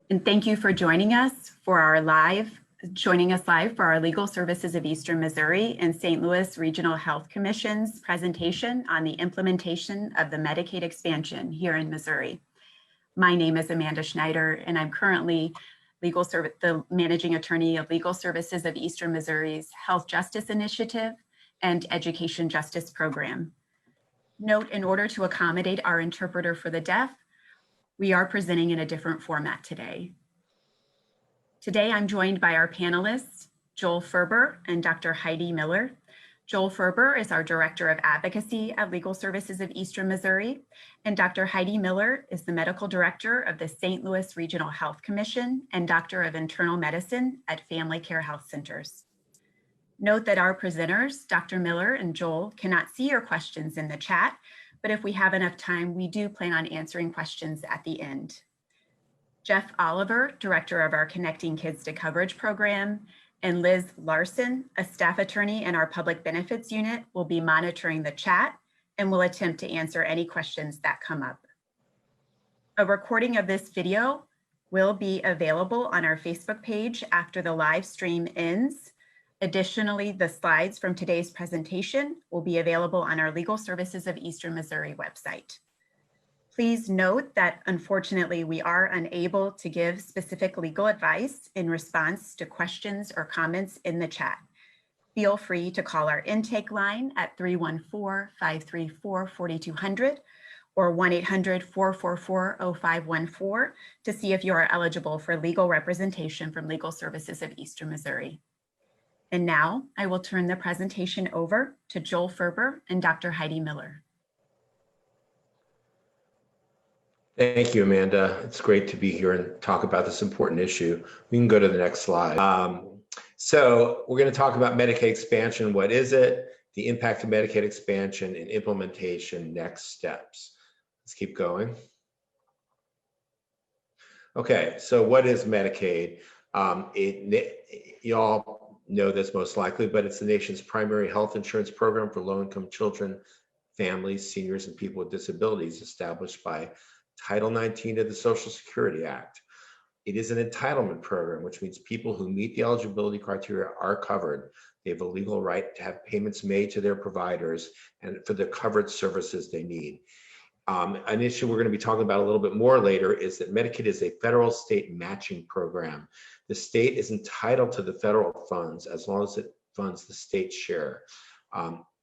And thank you for joining us for our for our Legal Services of Eastern Missouri and St. Louis Regional Health Commission's presentation on the implementation of the Medicaid expansion here in Missouri. My name is Amanda Schneider, and I'm currently the managing attorney of Legal Services of Eastern Missouri's Health Justice Initiative and Education Justice Program. Note, in order to accommodate our interpreter for the deaf, we are presenting in a different format today. Today, I'm joined by our panelists, Joel Ferber and Dr. Heidi Miller. Joel Ferber is our Director of Advocacy at Legal Services of Eastern Missouri, and Dr. Heidi Miller is the Medical Director of the St. Louis Regional Health Commission and Doctor of Internal Medicine at Family Care Health Centers. Note that our presenters, Dr. Miller and Joel, cannot see your questions in the chat, but if we have enough time, we do plan on answering questions at the end. Jeff Oliver, Director of our Connecting Kids to Coverage program, and Liz Larson, a staff attorney in our Public Benefits Unit, will be monitoring the chat and will attempt to answer any questions that come up. A recording of this video will be available on our Facebook page after the live stream ends. Additionally, the slides from today's presentation will be available on our Legal Services of Eastern Missouri website. Please note that unfortunately, we are unable to give specific legal advice in response to questions or comments in the chat. Feel free to call our intake line at 314-534-4200 or 1-800-444-0514 to see if you are eligible for legal representation from Legal Services of Eastern Missouri. And now I will turn the presentation over to Joel Ferber and Dr. Heidi Miller. Thank you, Amanda. It's great to be here and talk about this important issue. We can go to the next slide. So we're going to talk about Medicaid expansion. What is it? The impact of Medicaid expansion and implementation, next steps. Let's keep going. Okay, so what is Medicaid? You all know this most likely, but it's the nation's primary health insurance program for low-income children, families, seniors, and people with disabilities, established by Title 19 of the Social Security Act. It is an entitlement program, which means people who meet the eligibility criteria are covered. They have a legal right to have payments made to their providers and for the covered services they need. An issue we're going to be talking about a little bit more later is that Medicaid is a federal state matching program. The state is entitled to the federal funds as long as it funds the state share.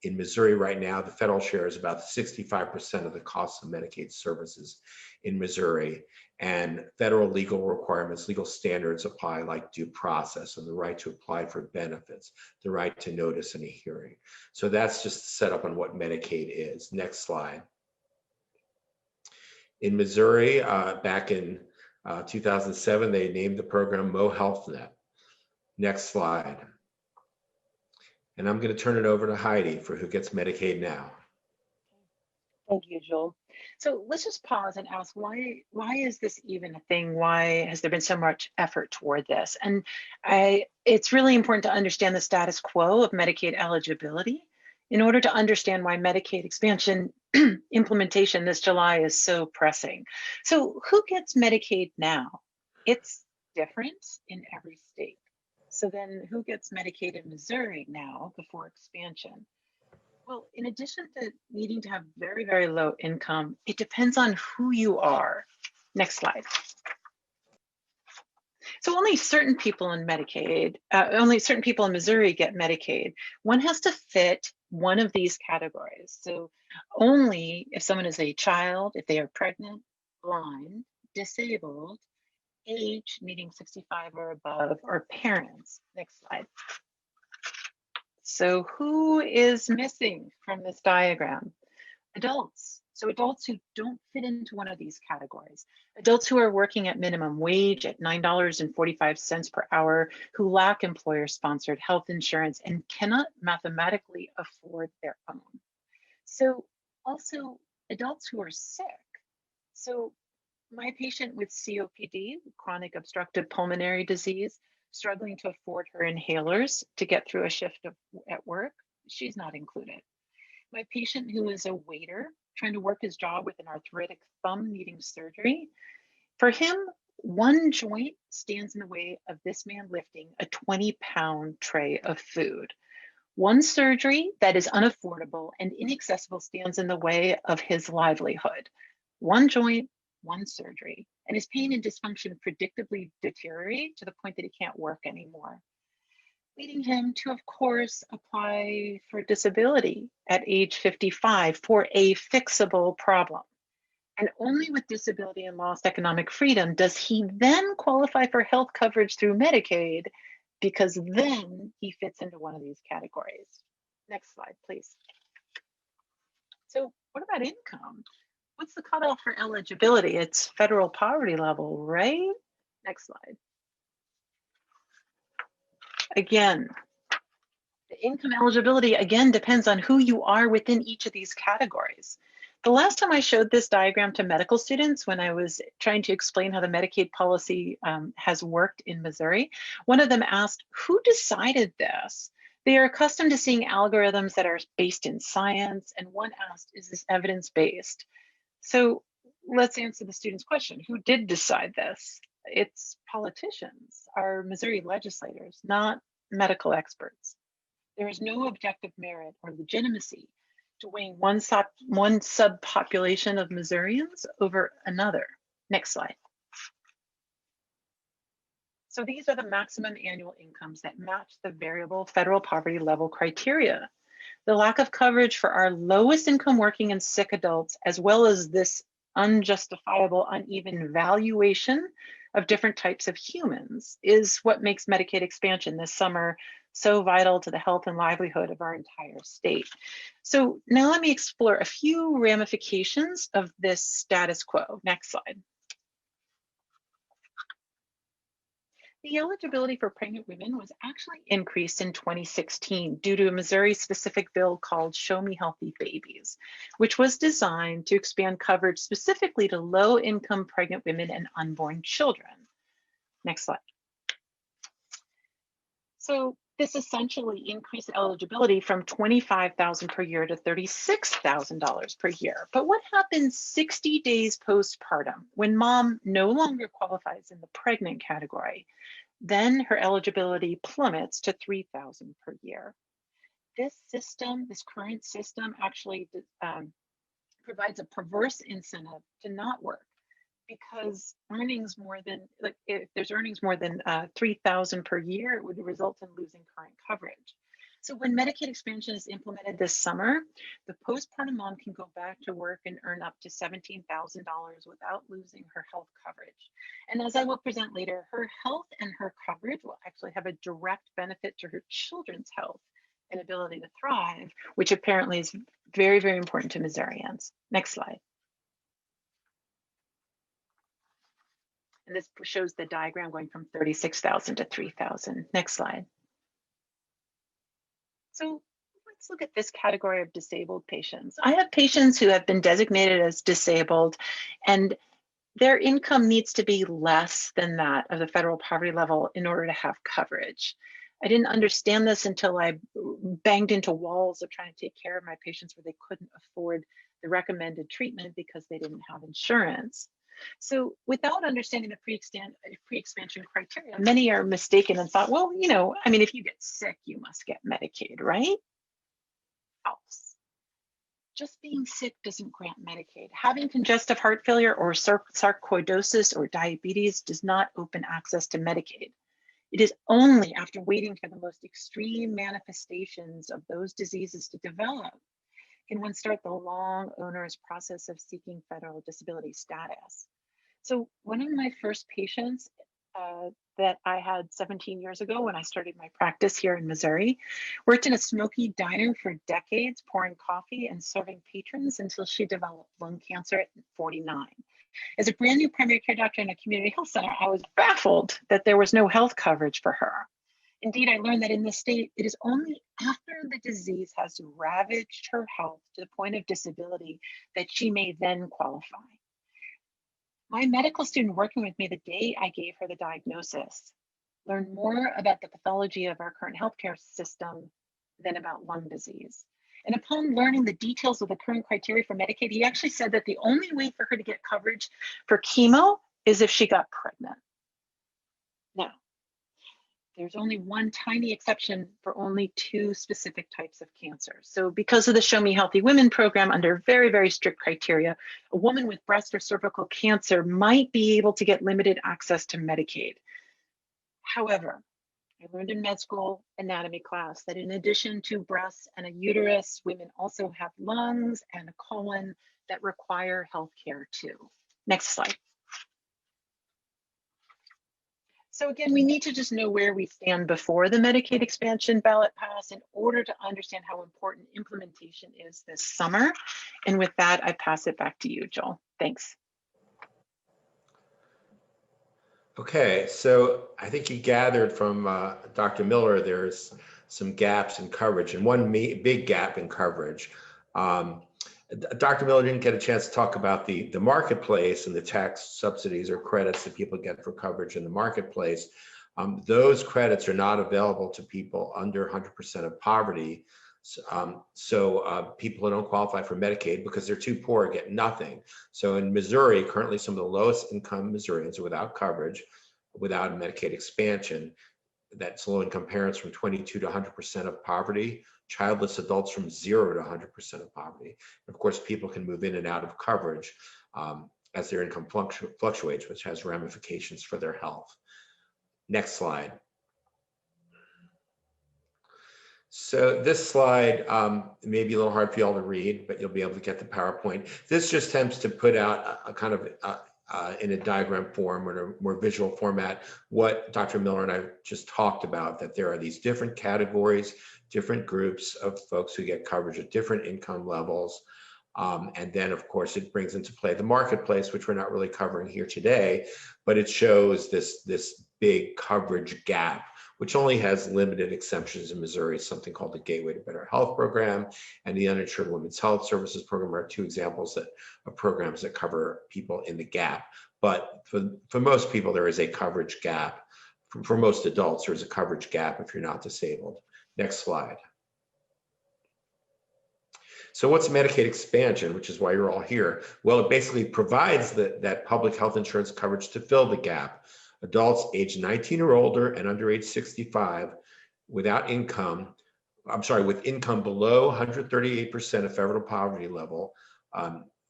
In Missouri right now, the federal share is about 65% of the cost of Medicaid services in Missouri, and federal legal requirements, legal standards apply, like due process and the right to apply for benefits, the right to notice in a hearing. So that's just set up on what Medicaid is. Next slide. In Missouri, back in 2007, they named the program MoHealthNet. Next slide. And I'm going to turn it over to Heidi for Who Gets Medicaid Now. Thank you, Joel. So let's just pause and ask, why is this even a thing? Why has there been so much effort toward this? And it's really important to understand the status quo of Medicaid eligibility in order to understand why Medicaid expansion implementation this July is so pressing. So who gets Medicaid now? It's different in every state. So then who gets Medicaid in Missouri now before expansion? Well, in addition to needing to have very, very low income, it depends on who you are. Next slide. So only certain people in Medicaid, only certain people in Missouri get Medicaid. One has to fit one of these categories. So only if someone is a child, if they are pregnant, blind, disabled, age meeting 65 or above, or parents. Next slide. So who is missing from this diagram? Adults. So adults who don't fit into one of these categories. Adults who are working at minimum wage at $9.45 per hour, who lack employer-sponsored health insurance and cannot mathematically afford their own. So also adults who are sick. So my patient with COPD, chronic obstructive pulmonary disease, struggling to afford her inhalers to get through a shift at work, she's not included. My patient who is a waiter trying to work his job with an arthritic thumb needing surgery, for him, one joint stands in the way of this man lifting a 20-pound tray of food. One surgery that is unaffordable and inaccessible stands in the way of his livelihood. One joint, one surgery, and his pain and dysfunction predictably deteriorate to the point that he can't work anymore, leading him to, of course, apply for disability at age 55 for a fixable problem. And only with disability and lost economic freedom does he then qualify for health coverage through Medicaid, because then he fits into one of these categories. Next slide, please. So what about income? What's the cutoff for eligibility? It's federal poverty level, right? Next slide. Again, the income eligibility, again, depends on who you are within each of these categories. The last time I showed this diagram to medical students when I was trying to explain how the Medicaid policy has worked in Missouri, one of them asked, who decided this? They are accustomed to seeing algorithms that are based in science, and one asked, is this evidence-based? So let's answer the student's question. Who did decide this? It's politicians, our Missouri legislators, not medical experts. There is no objective merit or legitimacy to weighing one subpopulation of Missourians over another. Next slide. So these are the maximum annual incomes that match the variable federal poverty level criteria. The lack of coverage for our lowest income working and sick adults, as well as this unjustifiable uneven valuation of different types of humans, is what makes Medicaid expansion this summer so vital to the health and livelihood of our entire state. So now let me explore a few ramifications of this status quo. Next slide. The eligibility for pregnant women was actually increased in 2016 due to a Missouri-specific bill called Show Me Healthy Babies, which was designed to expand coverage specifically to low-income pregnant women and unborn children. Next slide. So this essentially increased eligibility from $25,000 per year to $36,000 per year. But what happens 60 days postpartum when mom no longer qualifies in the pregnant category? Then her eligibility plummets to $3,000 per year. This system, this current system, actually provides a perverse incentive to not work, because earnings more than, like, if there's earnings more than $3,000 per year, it would result in losing current coverage. So when Medicaid expansion is implemented this summer, the postpartum mom can go back to work and earn up to $17,000 without losing her health coverage. And as I will present later, her health and her coverage will actually have a direct benefit to her children's health and ability to thrive, which apparently is very, very important to Missourians. Next slide. And this shows the diagram going from 36,000 to 3,000. Next slide. So let's look at this category of disabled patients. I have patients who have been designated as disabled, and their income needs to be less than that of the federal poverty level in order to have coverage. I didn't understand this until I banged into walls of trying to take care of my patients where they couldn't afford the recommended treatment because they didn't have insurance. So without understanding the pre-expansion criteria, many are mistaken and thought, well, you know, I mean, if you get sick, you must get Medicaid, right? False. Just being sick doesn't grant Medicaid. Having congestive heart failure or sarcoidosis or diabetes does not open access to Medicaid. It is only after waiting for the most extreme manifestations of those diseases to develop can one start the long, onerous process of seeking federal disability status. So one of my first patients that I had 17 years ago when I started my practice here in Missouri worked in a smoky diner for decades, pouring coffee and serving patrons until she developed lung cancer at 49. As a brand new primary care doctor in a community health center, I was baffled that there was no health coverage for her. Indeed, I learned that in this state, it is only after the disease has ravaged her health to the point of disability that she may then qualify. My medical student working with me the day I gave her the diagnosis learned more about the pathology of our current healthcare system than about lung disease. And upon learning the details of the current criteria for Medicaid, he actually said that the only way for her to get coverage for chemo is if she got pregnant. Now, there's only one tiny exception for only 2 specific types of cancer. So because of the Show Me Healthy Women program, under very, very strict criteria, a woman with breast or cervical cancer might be able to get limited access to Medicaid. However, I learned in med school anatomy class that in addition to breasts and a uterus, women also have lungs and a colon that require health care too. Next slide. So again, we need to just know where we stand before the Medicaid expansion ballot pass in order to understand how important implementation is this summer. And with that, I pass it back to you, Joel. Thanks. Okay, so I think you gathered from Dr. Miller, there's some gaps in coverage, and one big gap in coverage. Dr. Miller didn't get a chance to talk about the marketplace and the tax subsidies or credits that people get for coverage in the marketplace. Those credits are not available to people under 100% of poverty. So people who don't qualify for Medicaid because they're too poor get nothing. So in Missouri, currently some of the lowest income Missourians are without coverage, without Medicaid expansion. That's low income parents from 22 to 100% of poverty, childless adults from 0 to 100% of poverty. And of course, people can move in and out of coverage as their income fluctuates, which has ramifications for their health. Next slide. So this slide may be a little hard for y'all to read, but you'll be able to get the PowerPoint. This just attempts to put out a kind of in a diagram form or a more visual format what Dr. Miller and I just talked about, that there are these different categories, different groups of folks who get coverage at different income levels. And then, of course, it brings into play the marketplace, which we're not really covering here today, but it shows this big coverage gap, which only has limited exemptions in Missouri. Something called the Gateway to Better Health program and the Uninsured Women's Health Services program are 2 examples of programs that cover people in the gap. But for most people, there is a coverage gap. For most adults, there's a coverage gap if you're not disabled. Next slide. So what's Medicaid expansion, which is why you're all here? Well, it basically provides that public health insurance coverage to fill the gap. Adults age 19 or older and under age 65 without income, with income below 138% of federal poverty level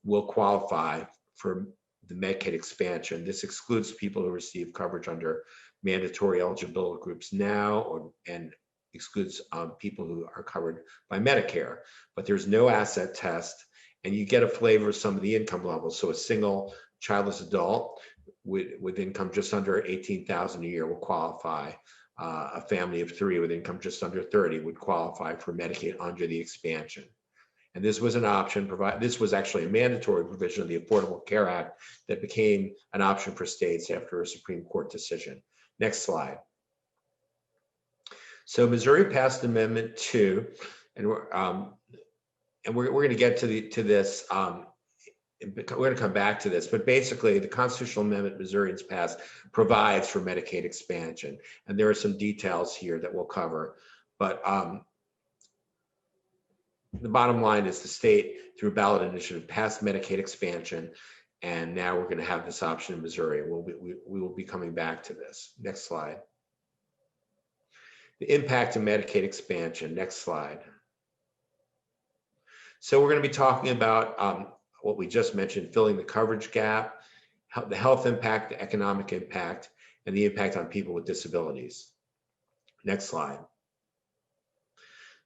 will qualify for the Medicaid expansion. This excludes people who receive coverage under mandatory eligibility groups now and excludes people who are covered by Medicare, but there's no asset test and you get a flavor of some of the income levels. So a single childless adult with income just under 18,000 a year will qualify. A family of 3 with income just under 30 would qualify for Medicaid under the expansion. And this was an option, this was actually a mandatory provision of the Affordable Care Act that became an option for states after a Supreme Court decision. Next slide. So Missouri passed Amendment 2, and we're going to get to this. We're going to come back to this, but basically the constitutional amendment Missourians passed provides for Medicaid expansion. And there are some details here that we'll cover. But the bottom line is the state, through ballot initiative, passed Medicaid expansion. And now we're going to have this option in Missouri. We will be coming back to this. Next slide. The impact of Medicaid expansion. Next slide. So we're going to be talking about what we just mentioned, filling the coverage gap, the health impact, the economic impact, and the impact on people with disabilities. Next slide.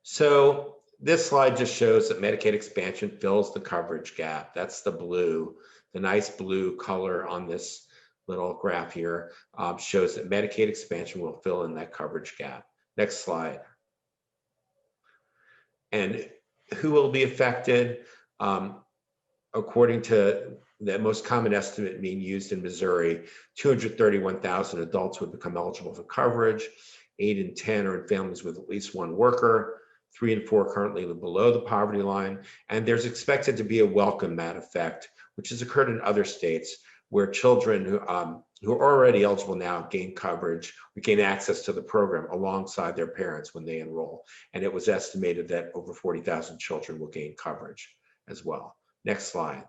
So this slide just shows that Medicaid expansion fills the coverage gap. That's the blue, the nice blue color on this little graph here shows that Medicaid expansion will fill in that coverage gap. Next slide. And who will be affected? According to the most common estimate being used in Missouri, 231,000 adults would become eligible for coverage. 8 in 10 are in families with at least 1 worker. 3 in 4 currently live below the poverty line. And there's expected to be a welcome mat effect, which has occurred in other states where children who are already eligible now gain coverage, or gain access to the program alongside their parents when they enroll. And it was estimated that over 40,000 children will gain coverage as well. Next slide.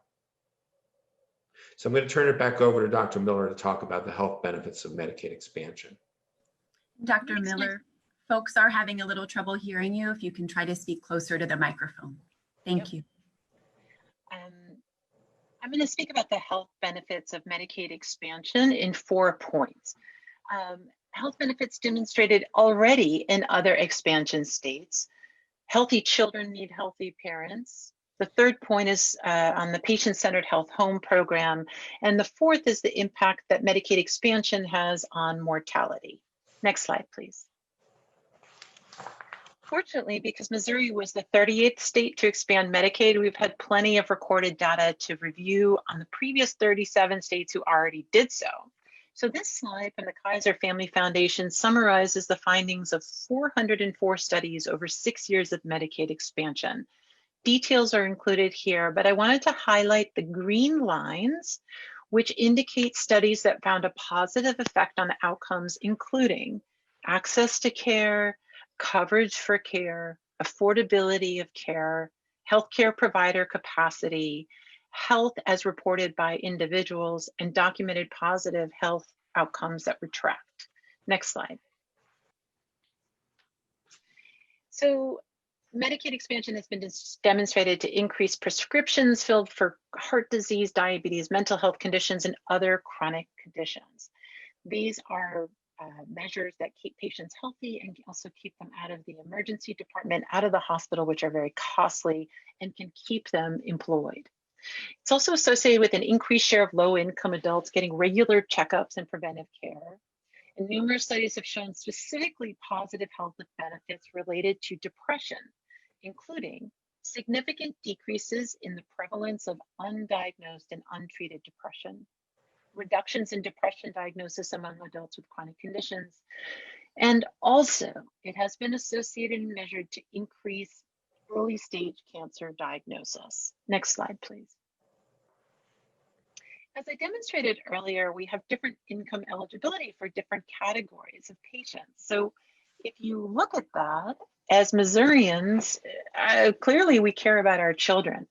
So I'm going to turn it back over to Dr. Miller to talk about the health benefits of Medicaid expansion. Dr. Miller, folks are having a little trouble hearing you. If you can try to speak closer to the microphone. Thank you. I'm going to speak about the health benefits of Medicaid expansion in 4 points. Health benefits demonstrated already in other expansion states. Healthy children need healthy parents. The third point is on the patient-centered health home program. And the fourth is the impact that Medicaid expansion has on mortality. Next slide, please. Fortunately, because Missouri was the 38th state to expand Medicaid, we've had plenty of recorded data to review on the previous 37 states who already did so. So this slide from the Kaiser Family Foundation summarizes the findings of 404 studies over 6 years of Medicaid expansion. Details are included here, but I wanted to highlight the green lines, which indicate studies that found a positive effect on the outcomes, including access to care, coverage for care, affordability of care, healthcare provider capacity, health as reported by individuals, and documented positive health outcomes that were tracked. Next slide. So Medicaid expansion has been demonstrated to increase prescriptions filled for heart disease, diabetes, mental health conditions, and other chronic conditions. These are measures that keep patients healthy and also keep them out of the emergency department, out of the hospital, which are very costly and can keep them employed. It's also associated with an increased share of low-income adults getting regular checkups and preventive care. And numerous studies have shown specifically positive health benefits related to depression, including significant decreases in the prevalence of undiagnosed and untreated depression, reductions in depression diagnosis among adults with chronic conditions, and also it has been associated and measured to increase early stage cancer diagnosis. Next slide, please. As I demonstrated earlier, we have different income eligibility for different categories of patients. So if you look at that, as Missourians, clearly we care about our children.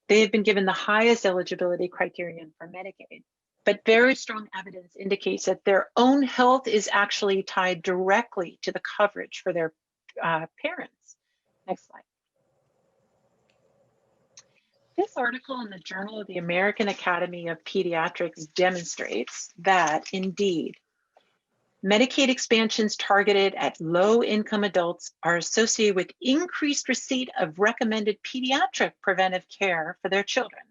They have been given the highest eligibility criterion for Medicaid, but very strong evidence indicates that their own health is actually tied directly to the coverage for their parents. Next slide. This article in the Journal of the American Academy of Pediatrics demonstrates that, indeed, Medicaid expansions targeted at low-income adults are associated with increased receipt of recommended pediatric preventive care for their children.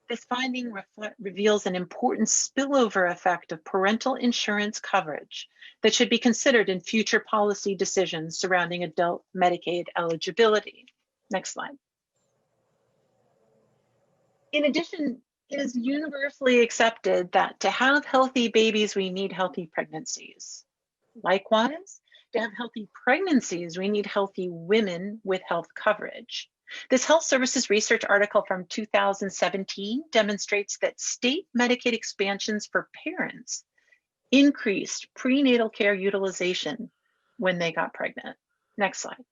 This finding reveals an important spillover effect of parental insurance coverage that should be considered in future policy decisions surrounding adult Medicaid eligibility. Next slide. In addition, it is universally accepted that to have healthy babies, we need healthy pregnancies. Likewise, to have healthy pregnancies, we need healthy women with health coverage. This Health Services Research article from 2017 demonstrates that state Medicaid expansions for parents increased prenatal care utilization when they got pregnant. Next slide.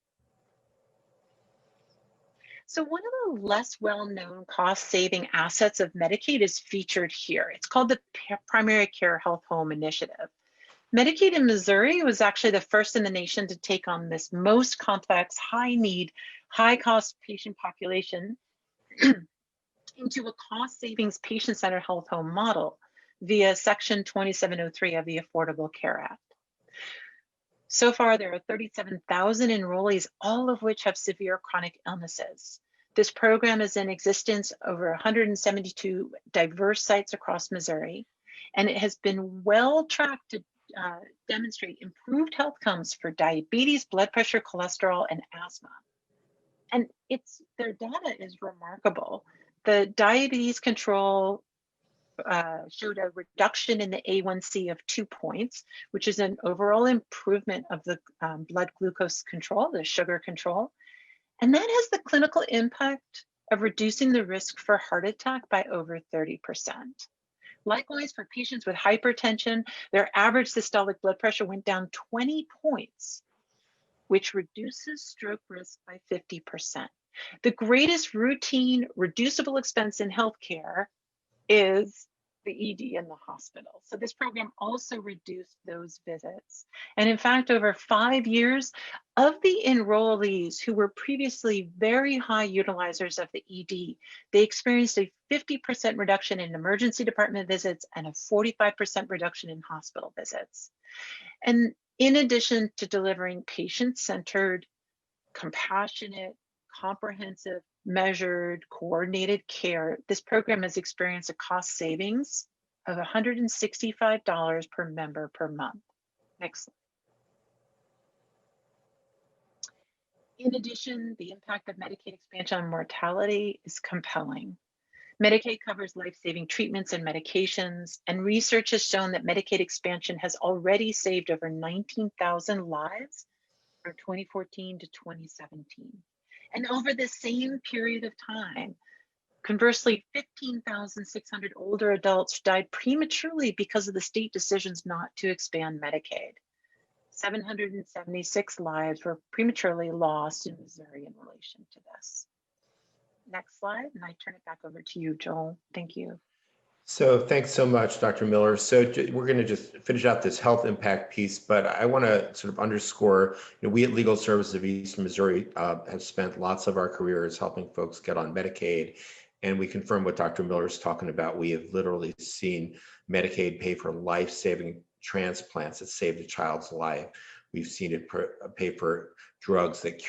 So one of the less well-known cost-saving assets of Medicaid is featured here. It's called the Primary Care Health Home Initiative. Medicaid in Missouri was actually the first in the nation to take on this most complex, high-need, high-cost patient population into a cost-savings patient-centered health home model via Section 2703 of the Affordable Care Act. So far, there are 37,000 enrollees, all of which have severe chronic illnesses. This program is in existence over 172 diverse sites across Missouri, and it has been well tracked to demonstrate improved health outcomes for diabetes, blood pressure, cholesterol, and asthma. And their data is remarkable. The diabetes control showed a reduction in the A1C of 2 points, which is an overall improvement of the blood glucose control, the sugar control. And that has the clinical impact of reducing the risk for heart attack by over 30%. Likewise, for patients with hypertension, their average systolic blood pressure went down 20 points, which reduces stroke risk by 50%. The greatest routine reducible expense in healthcare is the ED in the hospital. So this program also reduced those visits. And in fact, over 5 years, of the enrollees who were previously very high utilizers of the ED, they experienced a 50% reduction in emergency department visits and a 45% reduction in hospital visits. And in addition to delivering patient-centered, compassionate, comprehensive, measured, coordinated care, this program has experienced a cost savings of $165 per member per month. Next slide. In addition, the impact of Medicaid expansion on mortality is compelling. Medicaid covers life-saving treatments and medications, and research has shown that Medicaid expansion has already saved over 19,000 lives from 2014 to 2017. And over the same period of time, conversely, 15,600 older adults died prematurely because of the state decisions not to expand Medicaid. 776 lives were prematurely lost in Missouri in relation to this. Next slide, and I turn it back over to you, Joel. Thank you. So thanks so much, Dr. Miller. So we're going to just finish out this health impact piece, but I want to sort of underscore, we at Legal Services of Eastern Missouri have spent lots of our careers helping folks get on Medicaid. And we confirm what Dr. Miller is talking about. We have literally seen Medicaid pay for life-saving transplants that saved a child's life. We've seen it pay for drugs that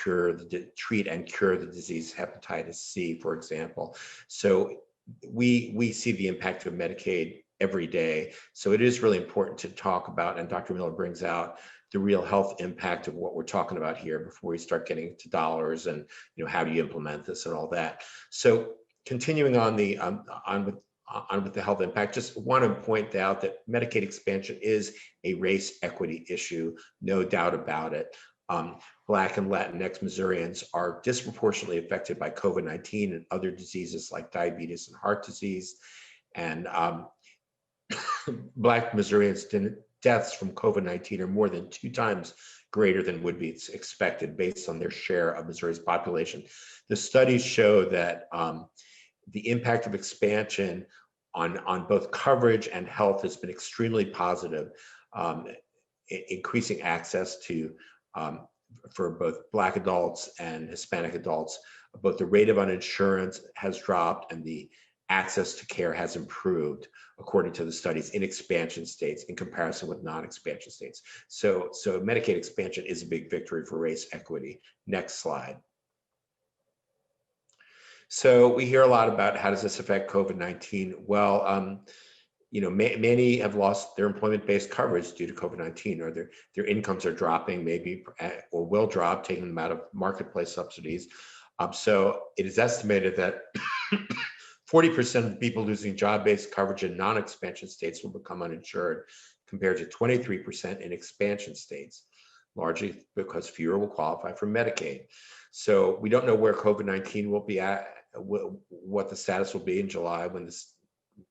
treat and cure the disease hepatitis C, for example. So we see the impact of Medicaid every day. So it is really important to talk about, and Dr. Miller brings out the real health impact of what we're talking about here before we start getting to dollars and how do you implement this and all that. So continuing on the with the health impact, just want to point out that Medicaid expansion is a race equity issue, no doubt about it. Black and Latinx Missourians are disproportionately affected by COVID-19 and other diseases like diabetes and heart disease. And Black Missourians' deaths from COVID-19 are more than 2 times greater than would be expected based on their share of Missouri's population. The studies show that the impact of expansion on both coverage and health has been extremely positive, increasing access to for both Black adults and Hispanic adults. Both the rate of uninsurance has dropped and the access to care has improved, according to the studies in expansion states in comparison with non-expansion states. So Medicaid expansion is a big victory for race equity. Next slide. So we hear a lot about how does this affect COVID-19? Well, many have lost their employment-based coverage due to COVID-19, or their incomes are dropping, maybe, or will drop, taking them out of marketplace subsidies. So it is estimated that 40% of the people losing job-based coverage in non-expansion states will become uninsured, compared to 23% in expansion states, largely because fewer will qualify for Medicaid. So we don't know where COVID-19 will be at, what the status will be in July when this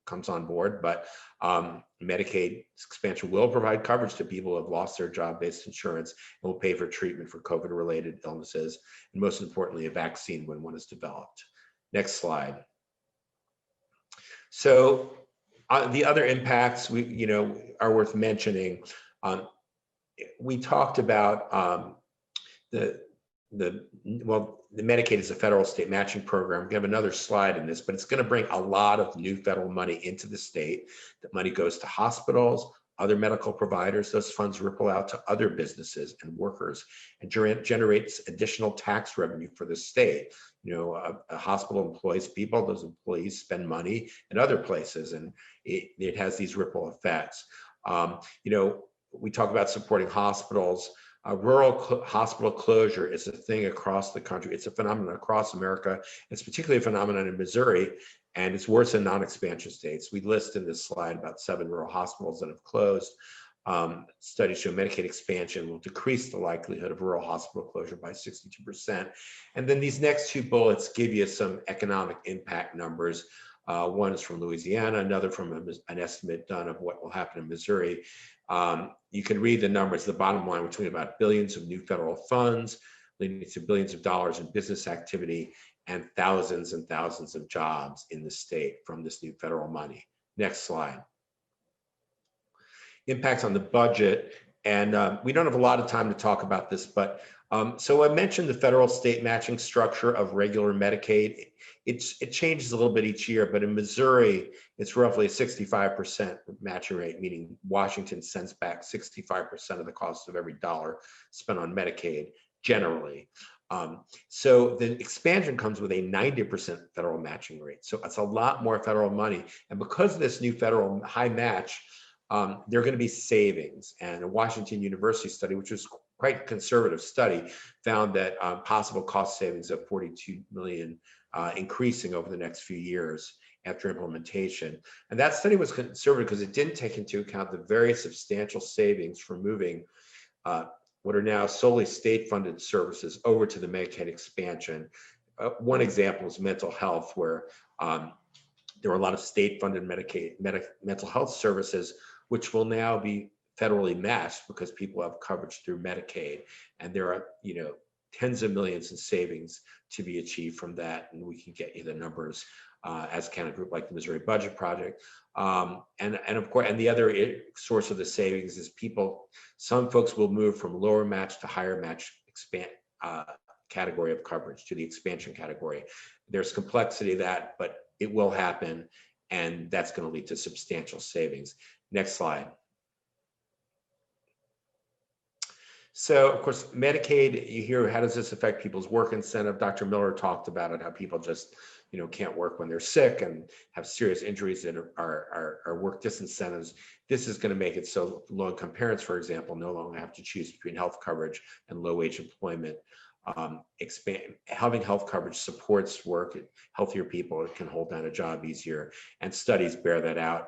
comes on board, but Medicaid expansion will provide coverage to people who have lost their job-based insurance and will pay for treatment for COVID-related illnesses, and most importantly, a vaccine when one is developed. Next slide. So the other impacts are worth mentioning. We talked about the Medicaid is a federal state matching program. We have another slide in this, but it's going to bring a lot of new federal money into the state. That money goes to hospitals, other medical providers. Those funds ripple out to other businesses and workers and generates additional tax revenue for the state. A hospital employs people, those employees spend money in other places, and it has these ripple effects. We talk about supporting hospitals. Rural hospital closure is a thing across the country. It's a phenomenon across America. It's particularly a phenomenon in Missouri, and it's worse in non-expansion states. We list in this slide about 7 rural hospitals that have closed. Studies show Medicaid expansion will decrease the likelihood of rural hospital closure by 62%. And then these next 2 bullets give you some economic impact numbers. One is from Louisiana, another from an estimate done of what will happen in Missouri. You can read the numbers. The bottom line, between about billions of new federal funds, leading to billions of dollars in business activity and thousands of jobs in the state from this new federal money. Next slide. Impacts on the budget. And we don't have a lot of time to talk about this, but so I mentioned the federal state matching structure of regular Medicaid. It changes a little bit each year, but in Missouri, it's roughly a 65% matching rate, meaning Washington sends back 65% of the cost of every dollar spent on Medicaid generally. So the expansion comes with a 90% federal matching rate. So it's a lot more federal money. And because of this new federal high match, there are going to be savings. And a Washington University study, which was quite a conservative study, found that possible cost savings of $42 million increasing over the next few years after implementation. And that study was conservative because it didn't take into account the very substantial savings from moving what are now solely state-funded services over to the Medicaid expansion. One example is mental health, where there were a lot of state-funded mental health services, which will now be federally matched because people have coverage through Medicaid, and there are tens of millions in savings to be achieved from that, and we can get you the numbers as can a group like the Missouri Budget Project. And of course, and the other source of the savings is some folks will move from lower match to higher match category of coverage to the expansion category. There's complexity to that, but it will happen, and that's going to lead to substantial savings. Next slide. So, of course, Medicaid, you hear, how does this affect people's work incentive? Dr. Miller talked about it, how people just, can't work when they're sick and have serious injuries that are work disincentives. This is going to make it so low-income parents, for example, no longer have to choose between health coverage and low-wage employment. Having health coverage supports work. Healthier people can hold down a job easier, and studies bear that out.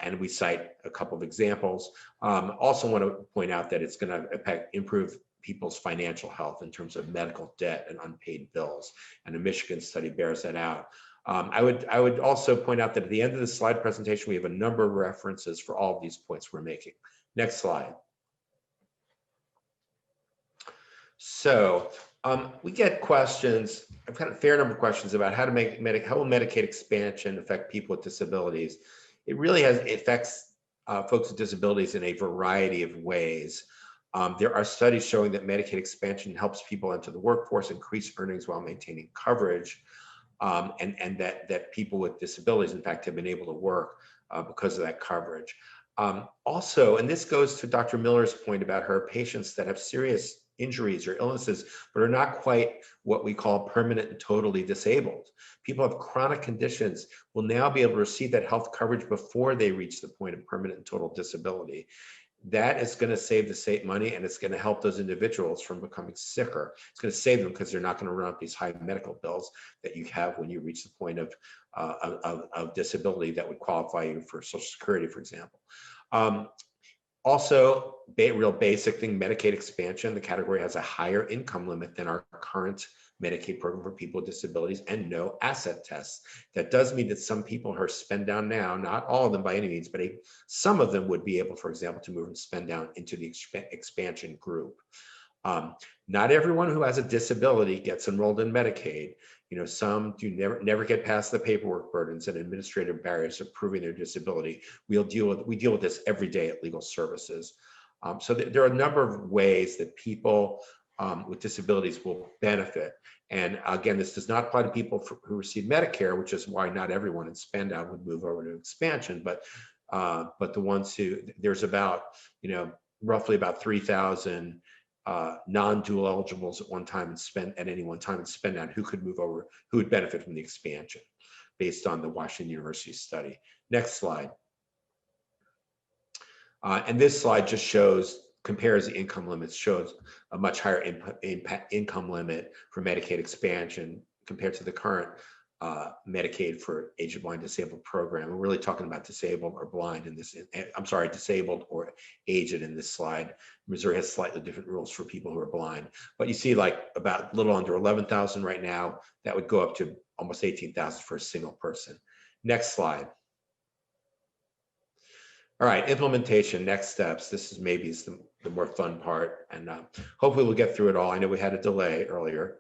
And we cite a couple of examples. Also want to point out that it's going to improve people's financial health in terms of medical debt and unpaid bills, and a Michigan study bears that out. I would also point out that at the end of the slide presentation, we have a number of references for all of these points we're making. Next slide. So we get questions. I've got a fair number of questions about how will Medicaid expansion affect people with disabilities. It really affects folks with disabilities in a variety of ways. There are studies showing that Medicaid expansion helps people enter the workforce, increase earnings while maintaining coverage, and that people with disabilities, in fact, have been able to work because of that coverage. Also, and this goes to Dr. Miller's point about her patients that have serious injuries or illnesses, but are not quite what we call permanent and totally disabled. People have chronic conditions will now be able to receive that health coverage before they reach the point of permanent and total disability. That is going to save the state money, and it's going to help those individuals from becoming sicker. It's going to save them because they're not going to run up these high medical bills that you have when you reach the point of disability that would qualify you for Social Security, for example. Also, real basic thing, Medicaid expansion, the category has a higher income limit than our current Medicaid program for people with disabilities, and no asset tests. That does mean that some people who are spend down now, not all of them by any means, but some of them would be able, for example, to move from spend down into the expansion group. Not everyone who has a disability gets enrolled in Medicaid. Some do never get past the paperwork burdens and administrative barriers of proving their disability. We deal with this every day at Legal Services. So there are a number of ways that people with disabilities will benefit. And again, this does not apply to people who receive Medicare, which is why not everyone in spend down would move over to expansion, but the ones who, there's about, roughly about 3,000 non-dual eligibles at any one time in spend down who could move over, who would benefit from the expansion based on the Washington University study. Next slide. And this slide just compares the income limits, shows a much higher income limit for Medicaid expansion compared to the current Medicaid for Aged, Blind, Disabled program. We're really talking about disabled or blind in this, disabled or aged in this slide. Missouri has slightly different rules for people who are blind, but you see like about a little under 11,000 right now. That would go up to almost 18,000 for a single person. Next slide. All right, implementation, next steps. This is maybe the more fun part, and hopefully we'll get through it all. I know we had a delay earlier.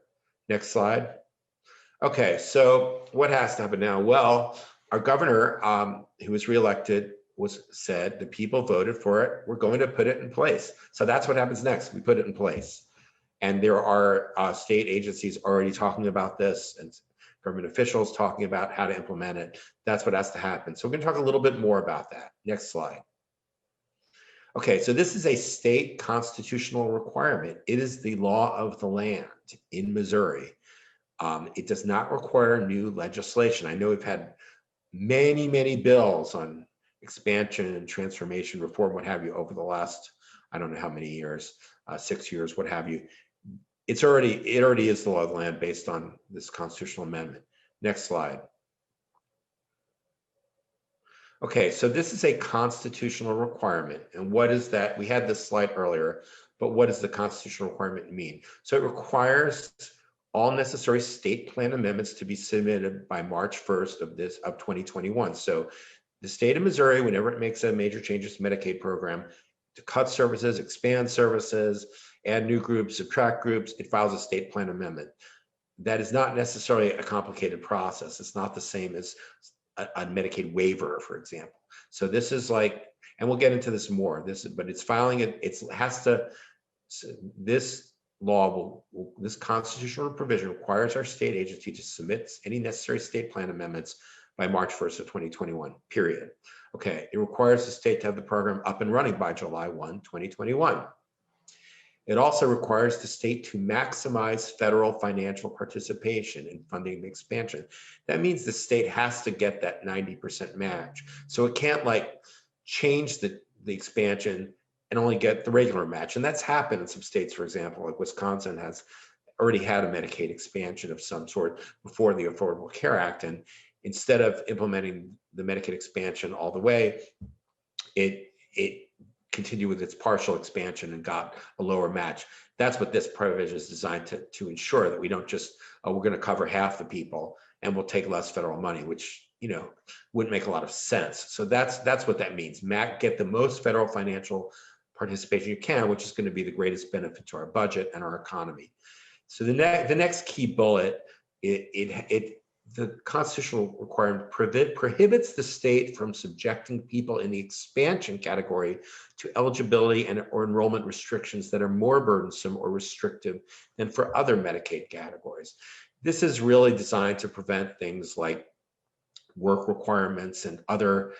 Next slide. Okay, so what has to happen now? Well, Our governor, who was reelected, said the people voted for it. We're going to put it in place. So that's what happens next. We put it in place. And there are state agencies already talking about this and government officials talking about how to implement it. That's what has to happen. So we're going to talk a little bit more about that. Next slide. Okay, so this is a state constitutional requirement. It is the law of the land in Missouri. It does not require new legislation. I know we've had many, many bills on expansion and transformation, reform, what have you, over the last, I don't know how many years, 6 years, what have you. It already is the law of the land based on this constitutional amendment. Next slide. Okay, so this is a constitutional requirement. And what is that? We had this slide earlier, but what does the constitutional requirement mean? So it requires all necessary state plan amendments to be submitted by March 1st of 2021. So the state of Missouri, whenever it makes a major changes to Medicaid program, to cut services, expand services, add new groups, subtract groups, it files a state plan amendment. That is not necessarily a complicated process. It's not the same as a Medicaid waiver, for example. So this is like, and we'll get into this more, but it's filing it, this law this constitutional provision requires our state agency to submit any necessary state plan amendments by March 1st of 2021, period. Okay, it requires the state to have the program up and running by July 1, 2021. It also requires the state to maximize federal financial participation in funding the expansion. That means the state has to get that 90% match. So it can't like change the expansion and only get the regular match. And that's happened in some states, for example, like Wisconsin has already had a Medicaid expansion of some sort before the Affordable Care Act. And instead of implementing the Medicaid expansion all the way, it continued with its partial expansion and got a lower match. That's what this provision is designed to ensure, that we don't just, we're going to cover half the people and we'll take less federal money, which, you know, wouldn't make a lot of sense. So that's what that means. Get the most federal financial participation you can, which is going to be the greatest benefit to our budget and our economy. So the next key bullet, the constitutional requirement prohibits the state from subjecting people in the expansion category to eligibility or enrollment restrictions that are more burdensome or restrictive than for other Medicaid categories. This is really designed to prevent things like work requirements and other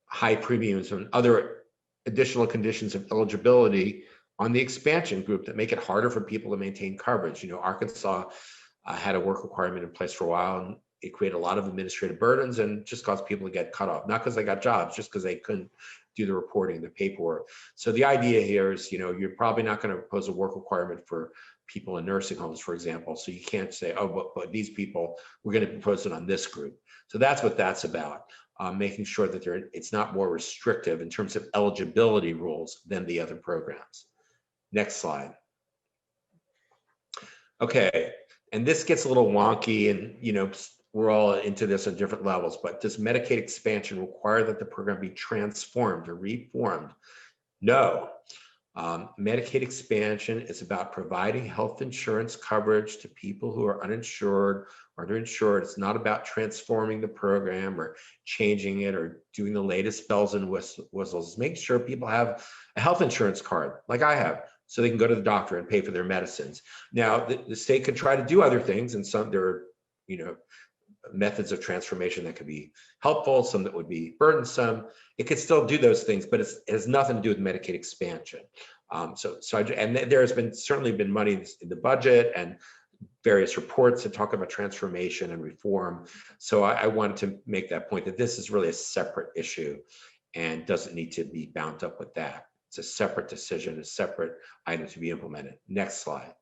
high premiums and other additional conditions of eligibility on the expansion group that make it harder for people to maintain coverage. You know, Arkansas had a work requirement in place for a while, and it created a lot of administrative burdens and just caused people to get cut off, not because they got jobs, just because they couldn't do the reporting, the paperwork. So the idea here is, you know, you're probably not going to impose a work requirement for people in nursing homes, for example. So you can't say, oh, but these people, we're going to impose it on this group. So that's what that's about, making sure that it's not more restrictive in terms of eligibility rules than the other programs. Next slide. Okay, and this gets a little wonky, and you know, we're all into this on different levels, but does Medicaid expansion require that the program be transformed or reformed? No. Medicaid expansion is about providing health insurance coverage to people who are uninsured or underinsured. It's not about transforming the program or changing it or doing the latest bells and whistles. Make sure people have a health insurance card like I have, so they can go to the doctor and pay for their medicines. Now, the state could try to do other things, and there are, you know, methods of transformation that could be helpful, some that would be burdensome. It could still do those things, but it has nothing to do with Medicaid expansion. And there has certainly been money in the budget and various reports that talk about transformation and reform. So I wanted to make that point, that this is really a separate issue and doesn't need to be bound up with that. It's a separate decision, a separate item to be implemented. Next slide.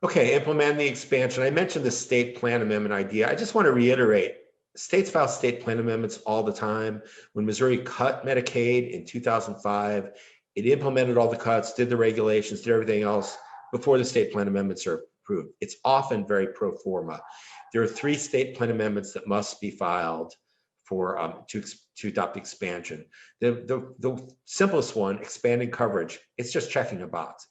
Okay, implement the expansion. I mentioned the state plan amendment idea. I just want to reiterate, states file state plan amendments all the time. When Missouri cut Medicaid in 2005, it implemented all the cuts, did the regulations, did everything else before the state plan amendments are approved. It's often very pro forma. There are 3 state plan amendments that must be filed for to adopt the expansion. The simplest one, expanding coverage, it's just checking a box.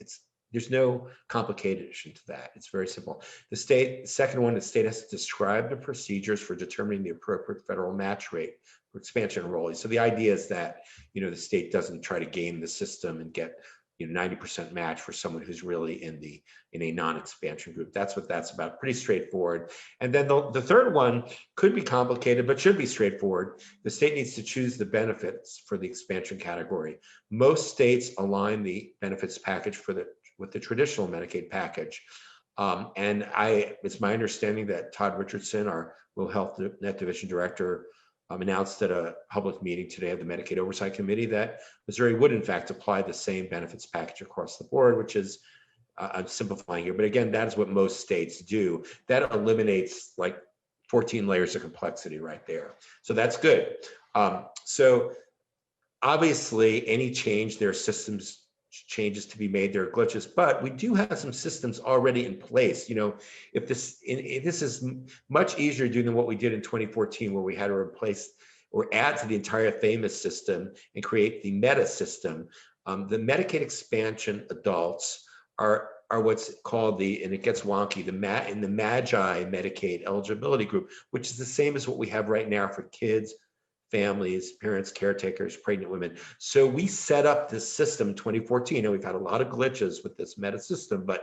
There's no complication to that. It's very simple. The second one, the state has to describe the procedures for determining the appropriate federal match rate for expansion enrollees. So the idea is that, the state doesn't try to game the system and get 90% match for someone who's really in a non-expansion group. That's what that's about. Pretty straightforward. And then the third one could be complicated, but should be straightforward. The state needs to choose the benefits for the expansion category. Most states align the benefits package with the traditional Medicaid package. And it's my understanding that Todd Richardson, our Rural Health Net Division Director, announced at a public meeting today of the Medicaid Oversight Committee that Missouri would in fact apply the same benefits package across the board, which is, I'm simplifying here, but again, that is what most states do. That eliminates like 14 layers of complexity right there. So that's good. So obviously any change, there are systems changes to be made, there are glitches, but we do have some systems already in place. If this is much easier to do than what we did in 2014, where we had to replace or add to the entire famous system and create the meta system. The Medicaid expansion adults are what's called and it gets wonky, in the MAGI Medicaid eligibility group, which is the same as what we have right now for kids, families, parents, caretakers, pregnant women. So we set up this system in 2014, and we've had a lot of glitches with this meta system, but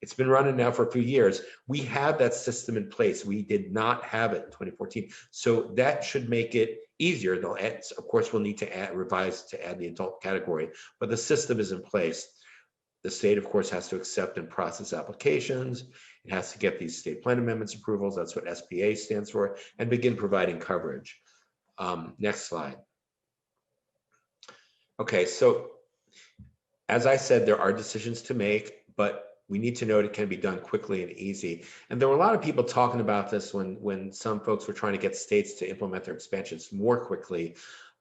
it's been running now for a few years. We have that system in place. We did not have it in 2014. So that should make it easier. Of course, we'll need to revise to add the adult category, but the system is in place. The state, of course, has to accept and process applications. It has to get these state plan amendments approvals. That's what SPA stands for, and begin providing coverage. Next slide. Okay, so as I said, there are decisions to make, but we need to know it can be done quickly and easy. And there were a lot of people talking about this when some folks were trying to get states to implement their expansions more quickly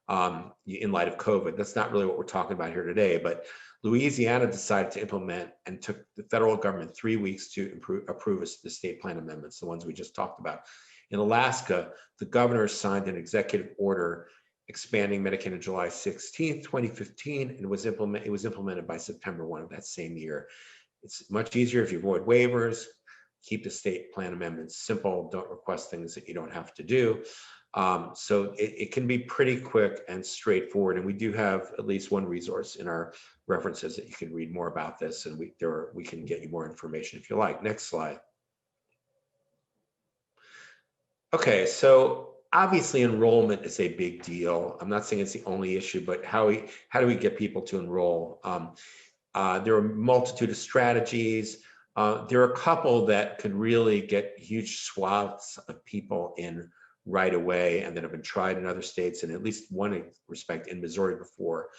in light of COVID. That's not really what we're talking about here today, but Louisiana decided to implement and took the federal government 3 weeks to approve the state plan amendments, the ones we just talked about. In Alaska, the governor signed an executive order expanding Medicaid on July 16th, 2015, and it was implemented by September 1 of that same year. It's much easier if you avoid waivers, keep the state plan amendments simple, don't request things that you don't have to do. So it can be pretty quick and straightforward. And we do have at least one resource in our references that you can read more about this, and we can get you more information if you like. Next slide. Okay, so obviously enrollment is a big deal. I'm not saying it's the only issue, but how do we get people to enroll? There are a multitude of strategies. There are a couple that could really get huge swaths of people in right away and that have been tried in other states, and at least one respect in Missouri before.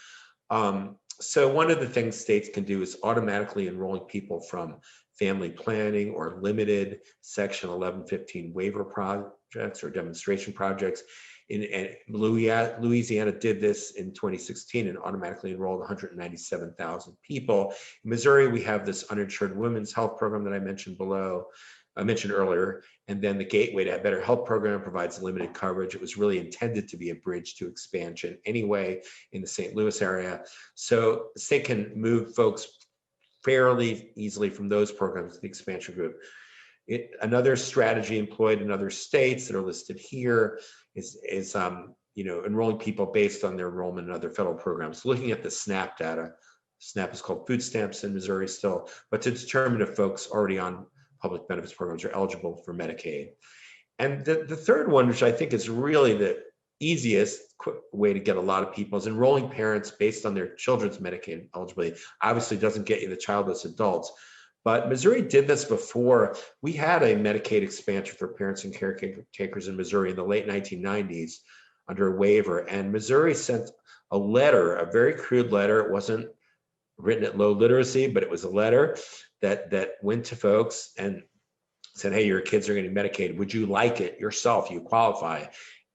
So one of the things states can do is automatically enrolling people from family planning or limited Section 1115 waiver projects or demonstration projects. And Louisiana did this in 2016 and automatically enrolled 197,000 people. In Missouri, we have this uninsured women's health program that I mentioned earlier, and then the Gateway to Better Health program provides limited coverage. It was really intended to be a bridge to expansion anyway in the St. Louis area. So the state can move folks fairly easily from those programs to the expansion group. Another strategy employed in other states that are listed here is enrolling people based on their enrollment in other federal programs. Looking at the SNAP data, SNAP is called food stamps in Missouri still, but to determine if folks already on public benefits programs are eligible for Medicaid. And the third one, which I think is really the easiest quick way to get a lot of people, is enrolling parents based on their children's Medicaid eligibility. Obviously doesn't get you the childless adults, but Missouri did this before. We had a Medicaid expansion for parents and caretakers in Missouri in the late 1990s under a waiver, and Missouri sent a letter, a very crude letter. It wasn't written at low literacy, but it was a letter that went to folks and said, hey, your kids are getting Medicaid. Would you like it yourself? You qualify.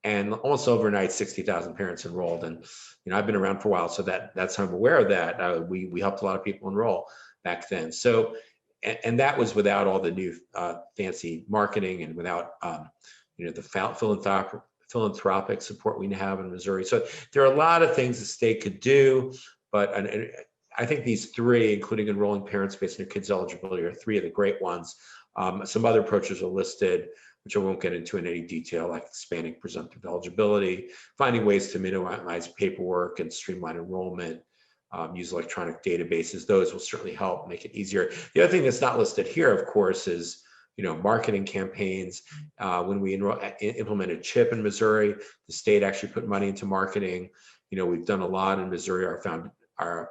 And almost overnight, 60,000 parents enrolled. And I've been around for a while, so that's how I'm aware of that. We helped a lot of people enroll back then. So, and that was without all the new fancy marketing and without the philanthropic support we have in Missouri. So there are a lot of things the state could do, but I think these three, including enrolling parents based on their kids' eligibility, are three of the great ones. Some other approaches are listed, which I won't get into in any detail, like expanding presumptive eligibility, finding ways to minimize paperwork and streamline enrollment, use electronic databases. Those will certainly help make it easier. The other thing that's not listed here, of course, is marketing campaigns. When we implemented CHIP in Missouri, the state actually put money into marketing. We've done a lot in Missouri. Our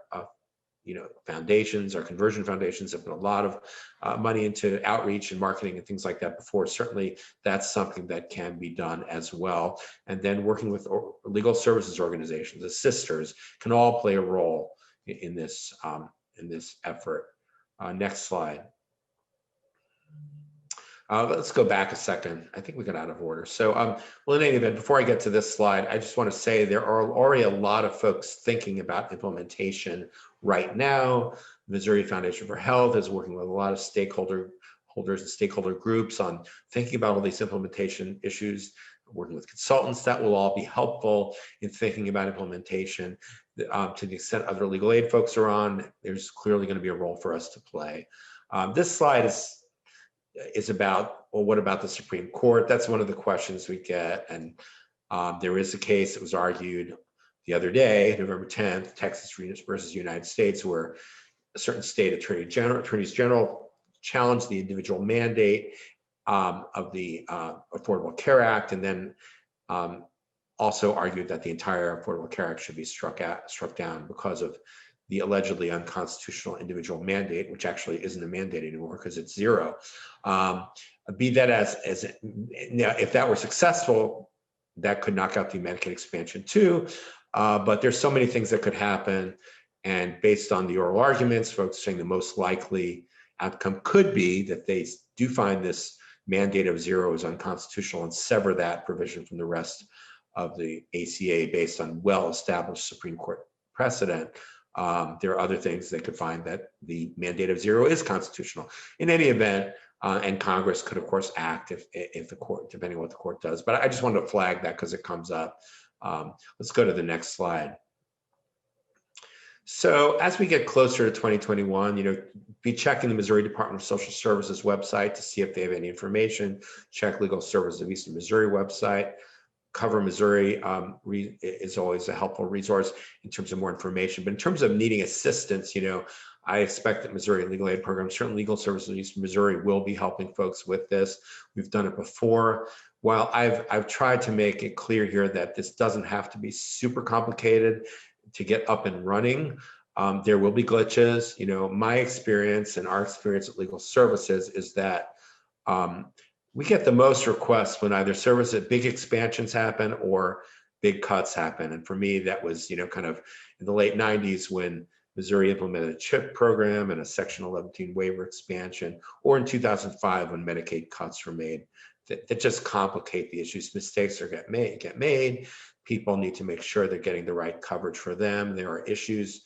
foundations, our conversion foundations have put a lot of money into outreach and marketing and things like that before. Certainly, that's something that can be done as well. And then working with legal services organizations, the sisters, can all play a role in this effort. Next slide. Let's go back a second. I think we got out of order. So, well, in any event, before I get to this slide, I just want to say there are already a lot of folks thinking about implementation right now. Missouri Foundation for Health is working with a lot of stakeholders and stakeholder groups on thinking about all these implementation issues, working with consultants. That will all be helpful in thinking about implementation. To the extent other legal aid folks are on, there's clearly going to be a role for us to play. This slide is about, well, what about the Supreme Court? That's one of the questions we get. And there is a case that was argued the other day, November 10th, Texas versus United States, where a certain state attorneys general challenged the individual mandate of the Affordable Care Act, and then also argued that the entire Affordable Care Act should be struck down because of the allegedly unconstitutional individual mandate, which actually isn't a mandate anymore because it's zero. Be that as now, if that were successful, that could knock out the Medicaid expansion too. But there's so many things that could happen. And based on the oral arguments, folks saying the most likely outcome could be that they do find this mandate of zero is unconstitutional and sever that provision from the rest of the ACA based on well-established Supreme Court precedent. There are other things they could find that the mandate of zero is constitutional. In any event, and Congress could, of course, act if the court, depending on what the court does. But I just wanted to flag that because it comes up. Let's go to the next slide. So as we get closer to 2021, be checking the Missouri Department of Social Services website to see if they have any information. Check Legal Services of Eastern Missouri website. Cover Missouri is always a helpful resource in terms of more information. But in terms of needing assistance, I expect that Missouri Legal Aid Program, certainly Legal Services of Eastern Missouri, will be helping folks with this. We've done it before. While I've tried to make it clear here that this doesn't have to be super complicated to get up and running, there will be glitches. My experience and our experience at Legal Services is that we get the most requests when either big expansions happen or big cuts happen. And for me, that was, kind of in the late 90s when Missouri implemented a CHIP program and a Section 11 waiver expansion, or in 2005 when Medicaid cuts were made that just complicate the issues. Mistakes get made. People need to make sure they're getting the right coverage for them. There are issues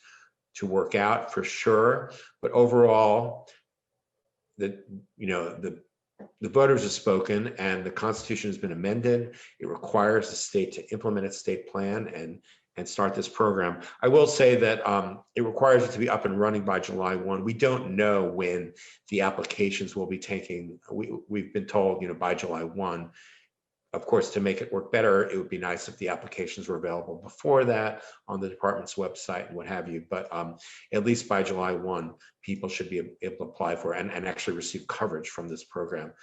to work out for sure, but overall, the voters have spoken and the Constitution has been amended. It requires the state to implement its state plan and start this program. I will say that it requires it to be up and running by July 1. We don't know when the applications will be taking. We've been told, by July 1. Of course, to make it work better, it would be nice if the applications were available before that on the department's website and what have you. But at least by July 1, people should be able to apply for and actually receive coverage from this program.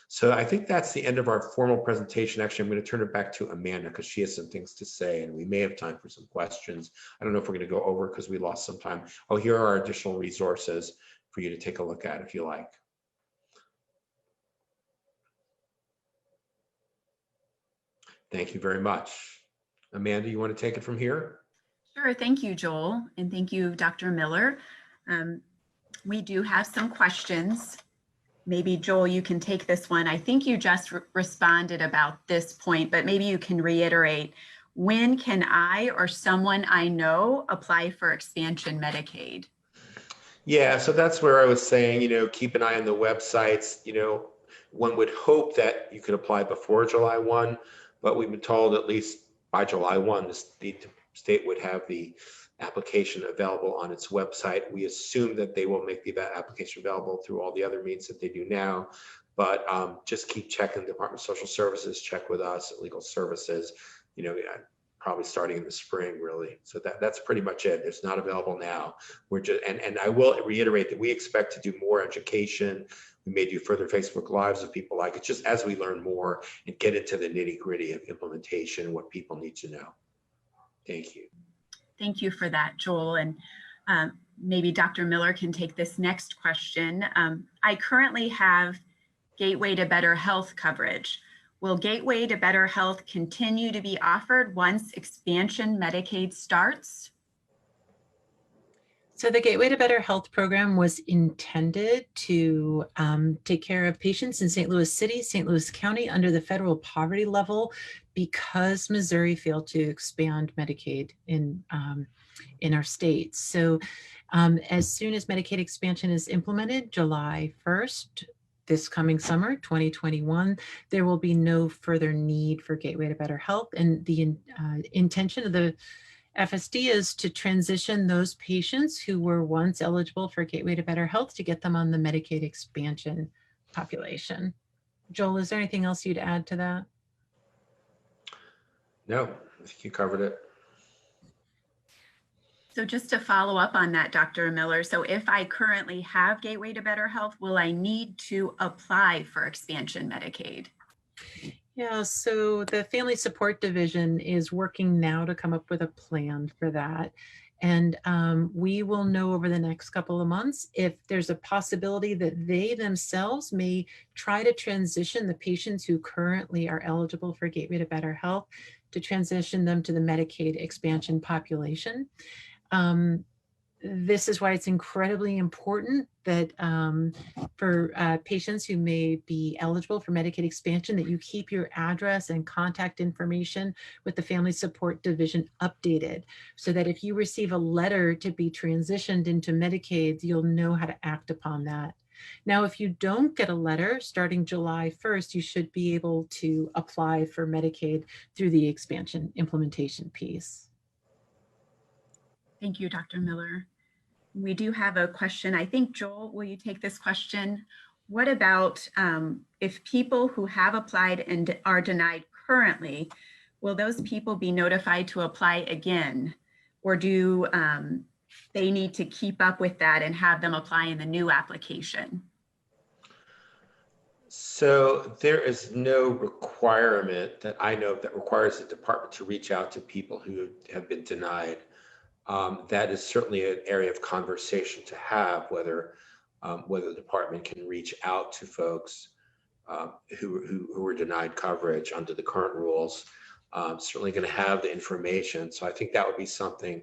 So I think that's the end of our formal presentation. Actually, I'm going to turn it back to Amanda because she has some things to say and we may have time for some questions. I don't know if we're going to go over because we lost some time. Oh, here are our additional resources for you to take a look at if you like. Thank you very much. Amanda, you want to take it from here? Sure. Thank you, Joel. And thank you, Dr. Miller. We do have some questions. Maybe Joel, you can take this one. I think you just responded about this point, but maybe you can reiterate, when can I or someone I know apply for expansion Medicaid? Yeah, so that's where I was saying, keep an eye on the websites. One would hope that you could apply before July 1, but we've been told at least by July 1, the state would have the application available on its website. We assume that they will make the application available through all the other means that they do now, but just keep checking the Department of Social Services, check with us at Legal Services, probably starting in the spring, really. So that's pretty much it. It's not available now. We're just, and I will reiterate that we expect to do more education. We may do further Facebook Lives with people like it, just as we learn more and get into the nitty gritty of implementation, what people need to know. Thank you. Thank you for that, Joel. And maybe Dr. Miller can take this next question. I currently have Gateway to Better Health coverage. Will Gateway to Better Health continue to be offered once expansion Medicaid starts? So the Gateway to Better Health program was intended to take care of patients in St. Louis City, St. Louis County under the federal poverty level because Missouri failed to expand Medicaid in our state. So as soon as Medicaid expansion is implemented, July 1st, this coming summer, 2021, there will be no further need for Gateway to Better Health. And the intention of the FSD is to transition those patients who were once eligible for Gateway to Better Health to get them on the Medicaid expansion population. Joel, is there anything else you'd add to that? No, I think you covered it. So just to follow up on that, Dr. Miller, so if I currently have Gateway to Better Health, will I need to apply for expansion Medicaid? Yeah, so the Family Support Division is working now to come up with a plan for that. And we will know over the next couple of months if there's a possibility that they themselves may try to transition the patients who currently are eligible for Gateway to Better Health to transition them to the Medicaid expansion population. This is why it's incredibly important that for patients who may be eligible for Medicaid expansion, that you keep your address and contact information with the Family Support Division updated so that if you receive a letter to be transitioned into Medicaid, you'll know how to act upon that. Now, if you don't get a letter starting July 1st, you should be able to apply for Medicaid through the expansion implementation piece. Thank you, Dr. Miller. We do have a question. I think, Joel, will you take this question? What about if people who have applied and are denied currently, will those people be notified to apply again? Or do they need to keep up with that and have them apply in the new application? So there is no requirement that I know of that requires the department to reach out to people who have been denied. That is certainly an area of conversation to have, whether the department can reach out to folks who were denied coverage under the current rules. Certainly going to have the information. So I think that would be something,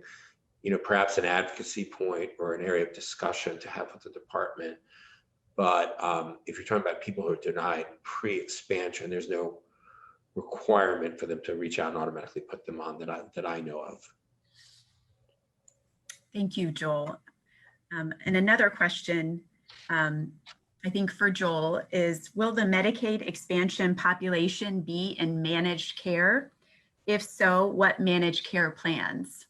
perhaps an advocacy point or an area of discussion to have with the department. But if you're talking about people who are denied pre-expansion, there's no requirement for them to reach out and automatically put them on that I know of. Thank you, Joel. And another question, I think for Joel, is will the Medicaid expansion population be in managed care? If so, what managed care plans?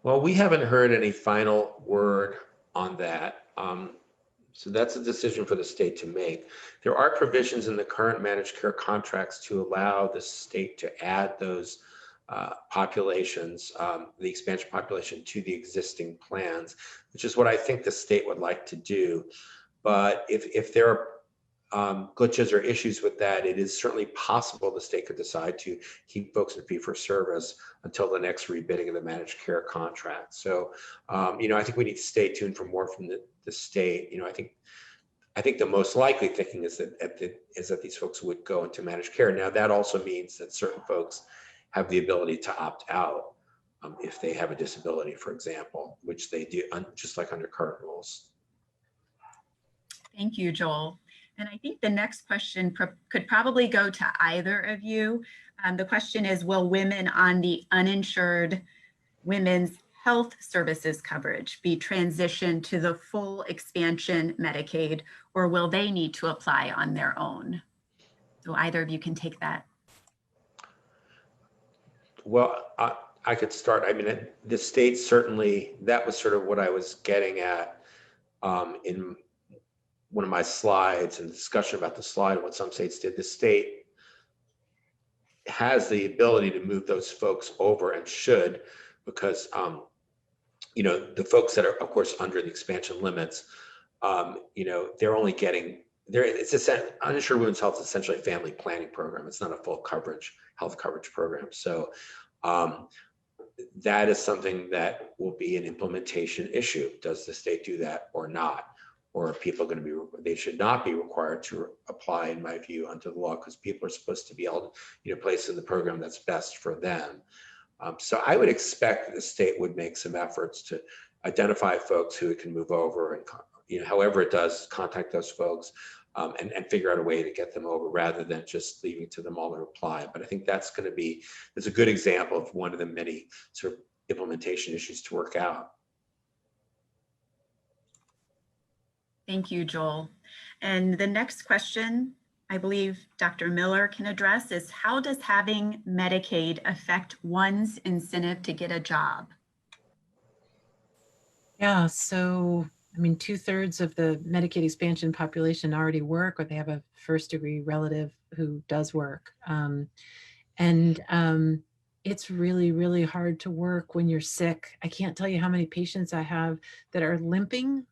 Well, we haven't heard any final word on that. So that's a decision for the state to make. There are provisions in the current managed care contracts to allow the state to add those populations, the expansion population, to the existing plans, which is what I think the state would like to do. But if there are glitches or issues with that, it is certainly possible the state could decide to keep folks in fee-for-service until the next rebidding of the managed care contract. So, I think we need to stay tuned for more from the state. I think the most likely thinking is that these folks would go into managed care. Now, that also means that certain folks have the ability to opt out if they have a disability, for example, which they do, just like under current rules. Thank you, Joel. And I think the next question could probably go to either of you. The question is, will women on the uninsured women's health services coverage be transitioned to the full expansion Medicaid, or will they need to apply on their own? So either of you can take that. Well, I could start. I mean, the state certainly, that was sort of what I was getting at in one of my slides and discussion about the slide, what some states did. The state has the ability to move those folks over and should, because, the folks that are, of course, under the expansion limits, they're only getting, uninsured women's health is essentially a family planning program. It's not a full coverage, health coverage program. So that is something that will be an implementation issue. Does the state do that or not? Or are people going to be, they should not be required to apply, in my view, under the law, because people are supposed to be able to, placed in the program that's best for them. So I would expect that the state would make some efforts to identify folks who it can move over and, however it does, contact those folks and figure out a way to get them over rather than just leaving to them all to apply. But I think that's a good example of one of the many sort of implementation issues to work out. Thank you, Joel. And the next question, I believe Dr. Miller can address, is how does having Medicaid affect one's incentive to get a job? Yeah, so, 2/3 of the Medicaid expansion population already work, or they have a first-degree relative who does work. It's really, really hard to work when you're sick. I can't tell you how many patients I have that are limping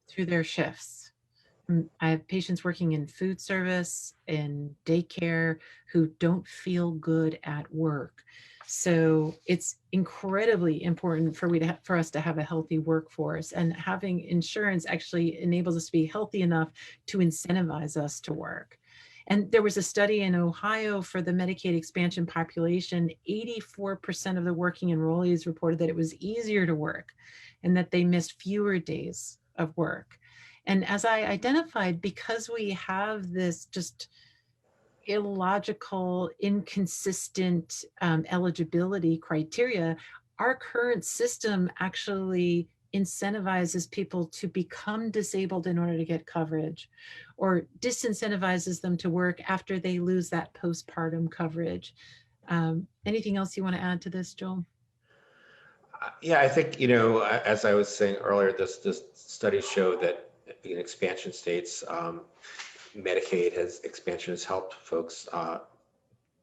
through their shifts. I have patients working in food service, in daycare, who don't feel good at work. So it's incredibly important for us to have a healthy workforce, and having insurance actually enables us to be healthy enough to incentivize us to work. And there was a study in Ohio for the Medicaid expansion population. 84% of the working enrollees reported that it was easier to work and that they missed fewer days of work. And as I identified, because we have this just illogical, inconsistent eligibility criteria, our current system actually incentivizes people to become disabled in order to get coverage, or disincentivizes them to work after they lose that postpartum coverage. Anything else you want to add to this, Joel? Yeah, I think, as I was saying earlier, this studies show that in expansion states, Medicaid expansion has helped folks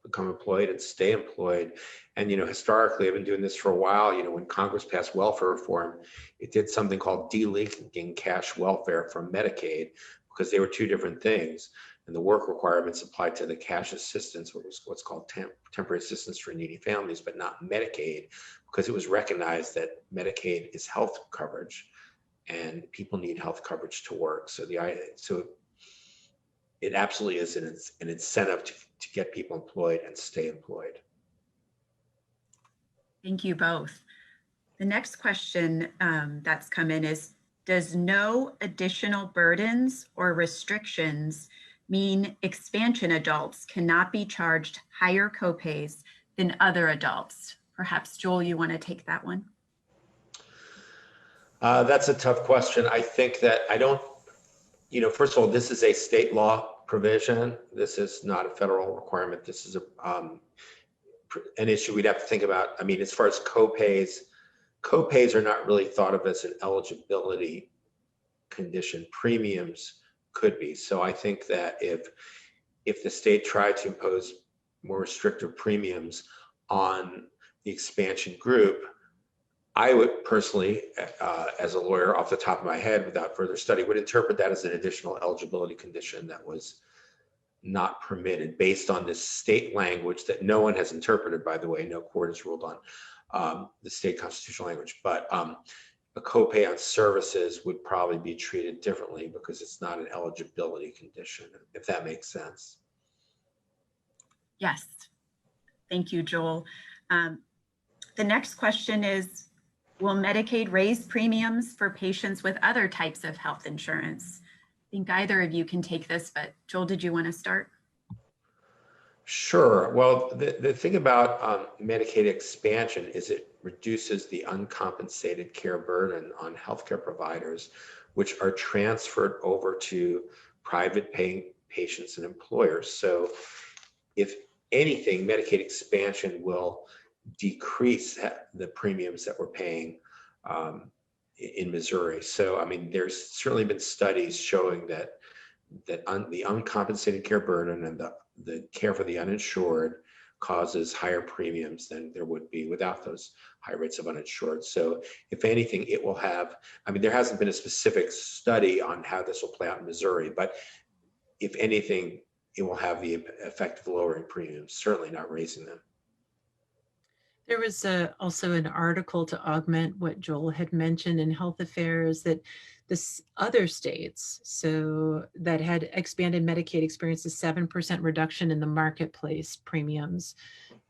become employed and stay employed. And, historically, I've been doing this for a while. When Congress passed welfare reform, it did something called delinking cash welfare from Medicaid, because they were two different things. And the work requirements applied to the cash assistance, what's called temporary assistance for needy families, but not Medicaid, because it was recognized that Medicaid is health coverage and people need health coverage to work. So it absolutely is an incentive to get people employed and stay employed. Thank you both. The next question that's come in is, does no additional burdens or restrictions mean expansion adults cannot be charged higher copays than other adults? Perhaps, Joel, you want to take that one? That's a tough question. I think that first of all, this is a state law provision. This is not a federal requirement. This is an issue we'd have to think about. I mean, as far as copays are not really thought of as an eligibility condition. Premiums could be. So I think that if the state tried to impose more restrictive premiums on the expansion group, I would personally, as a lawyer off the top of my head, without further study, would interpret that as an additional eligibility condition that was not permitted based on this state language that no one has interpreted, by the way. No court has ruled on the state constitutional language, but a copay on services would probably be treated differently because it's not an eligibility condition, if that makes sense. Yes. Thank you, Joel. The next question is, will Medicaid raise premiums for patients with other types of health insurance? I think either of you can take this, but Joel, did you want to start? Sure. Well, the thing about Medicaid expansion is it reduces the uncompensated care burden on healthcare providers, which are transferred over to private paying patients and employers. So if anything, Medicaid expansion will decrease the premiums that we're paying in Missouri. So, I mean, there's certainly been studies showing that the uncompensated care burden and the care for the uninsured causes higher premiums than there would be without those high rates of uninsured. So if anything, it will have, I mean, there hasn't been a specific study on how this will play out in Missouri, but if anything, it will have the effect of lowering premiums, certainly not raising them. There was also an article to augment what Joel had mentioned in Health Affairs that this other states, so that had expanded Medicaid, experienced a 7% reduction in the marketplace premiums.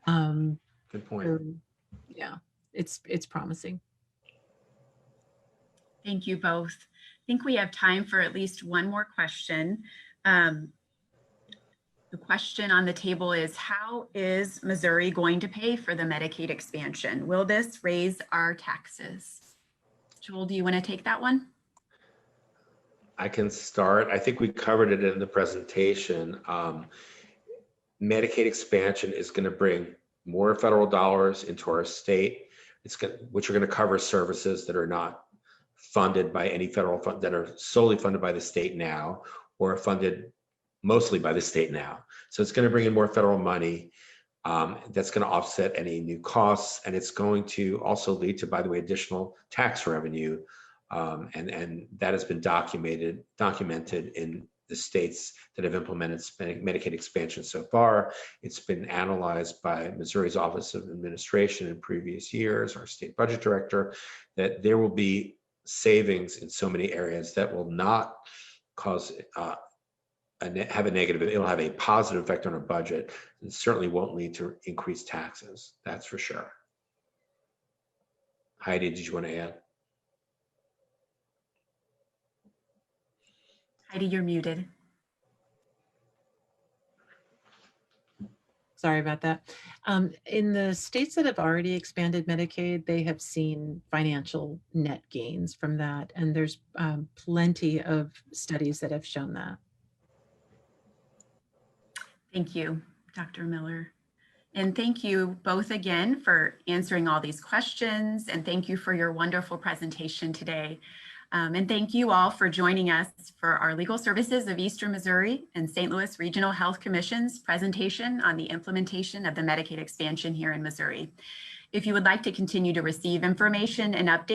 Good point. So, yeah, it's promising. Thank you both. I think we have time for at least one more question. The question on the table is, how is Missouri going to pay for the Medicaid expansion? Will this raise our taxes? Joel, do you want to take that one? I can start. I think we covered it in the presentation. Medicaid expansion is going to bring more federal dollars into our state. Which are going to cover services that are not funded by any federal fund, that are solely funded by the state now, or funded mostly by the state now. So it's going to bring in more federal money. That's going to offset any new costs, and it's going to also lead to, by the way, additional tax revenue. And that has been documented in the states that have implemented Medicaid expansion so far. It's been analyzed by Missouri's Office of Administration in previous years, our state budget director, that there will be savings in so many areas that will not cause have a negative. It will have a positive effect on our budget, and certainly won't lead to increased taxes. That's for sure. Heidi, did you want to add? Heidi, you're muted. Sorry about that. In the states that have already expanded Medicaid, they have seen financial net gains from that. And there's plenty of studies that have shown that. Thank you, Dr. Miller. And thank you both again for answering all these questions. And thank you for your wonderful presentation today. And thank you all for joining us for our Legal Services of Eastern Missouri and St. Louis Regional Health Commission's presentation on the implementation of the Medicaid expansion here in Missouri. If you would like to continue to receive information and updates